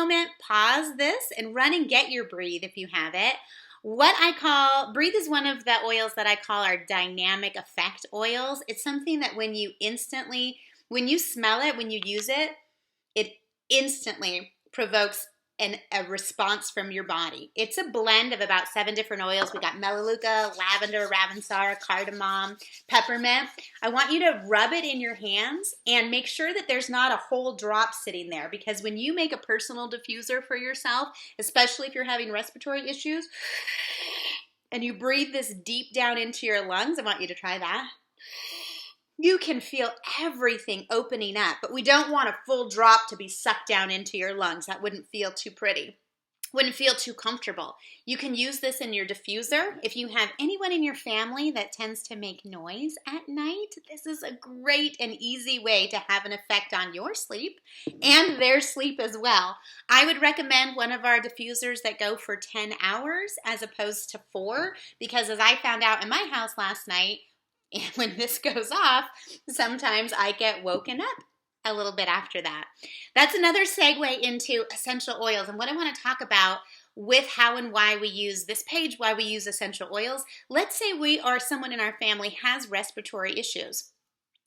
moment, pause this, and run and get your Breathe if you have it. What I call, Breathe is one of the oils that I call our dynamic effect oils. It's something that when you smell it, when you use it, it instantly provokes a response from your body. It's a blend of about 7 different oils. We got melaleuca, lavender, ravensara, cardamom, peppermint. I want you to rub it in your hands and make sure that there's not a whole drop sitting there, because when you make a personal diffuser for yourself, especially if you're having respiratory issues, and you breathe this deep down into your lungs, I want you to try that. You can feel everything opening up, but we don't want a full drop to be sucked down into your lungs. That wouldn't feel too pretty. Wouldn't feel too comfortable. You can use this in your diffuser. If you have anyone in your family that tends to make noise at night, this is a great and easy way to have an effect on your sleep and their sleep as well. I would recommend one of our diffusers that go for 10 hours as opposed to 4, because as I found out in my house last night, and when this goes off, sometimes I get woken up a little bit after that. That's another segue into essential oils. And what I want to talk about with how and why we use this page, why we use essential oils. Let's say we or someone in our family has respiratory issues.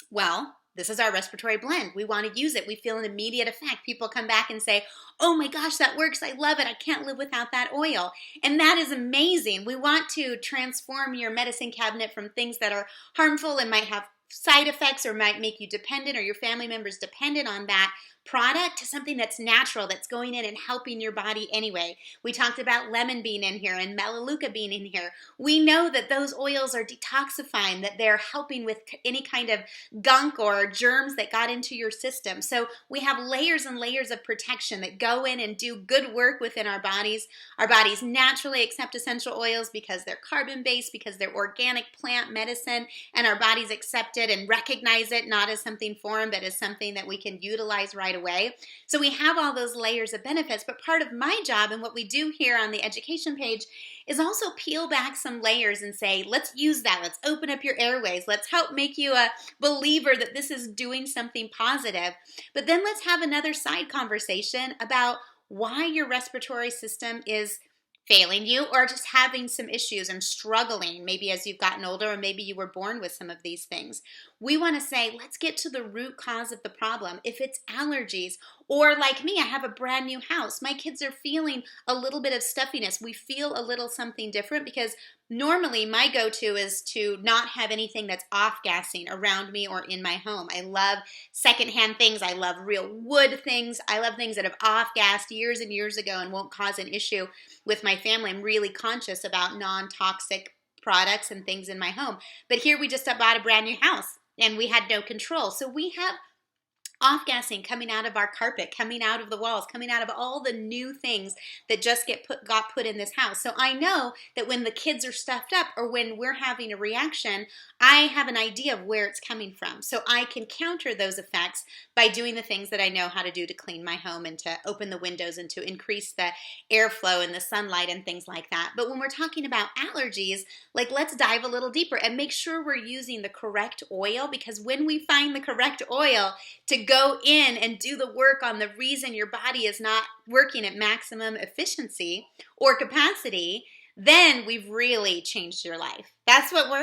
Well, this is our respiratory blend. We want to use it. We feel an immediate effect. People come back and say, oh my gosh, that works. I love it. I can't live without that oil. And that is amazing. We want to transform your medicine cabinet from things that are harmful and might have side effects or might make you dependent or your family members dependent on that product to something that's natural, that's going in and helping your body anyway. We talked about lemon being in here and melaleuca being in here. We know that those oils are detoxifying, that they're helping with any kind of gunk or germs that got into your system. So we have layers and layers of protection that go in and do good work within our bodies. Our bodies naturally accept essential oils because they're carbon-based, because they're organic plant medicine, and our bodies accept it and recognize it not as something foreign, but as something that we can utilize right away. So we have all those layers of benefits, but part of my job and what we do here on the education page is also peel back some layers and say, let's use that. Let's open up your airways. Let's help make you a believer that this is doing something positive. But then let's have another side conversation about why your respiratory system is failing you or just having some issues and struggling, maybe as you've gotten older or maybe you were born with some of these things. We want to say, let's get to the root cause of the problem. If it's allergies, or like me, I have a brand new house. My kids are feeling a little bit of stuffiness. We feel a little something different because normally my go-to is to not have anything that's off-gassing around me or in my home. I love secondhand things. I love real wood things. I love things that have off-gassed years and years ago and won't cause an issue with my family. I'm really conscious about non-toxic products and things in my home. But here we just bought a brand new house and we had no control. So we have off-gassing coming out of our carpet, coming out of the walls, coming out of all the new things that just got put in this house. So I know that when the kids are stuffed up or when we're having a reaction, I have an idea of where it's coming from. So I can counter those effects by doing the things that I know how to do to clean my home and to open the windows and to increase the airflow and the sunlight and things like that. But when we're talking about allergies, like let's dive a little deeper and make sure we're using the correct oil, because when we find the correct oil to go in and do the work on the reason your body is not working at maximum efficiency or capacity, then we've really changed your life. That's what we're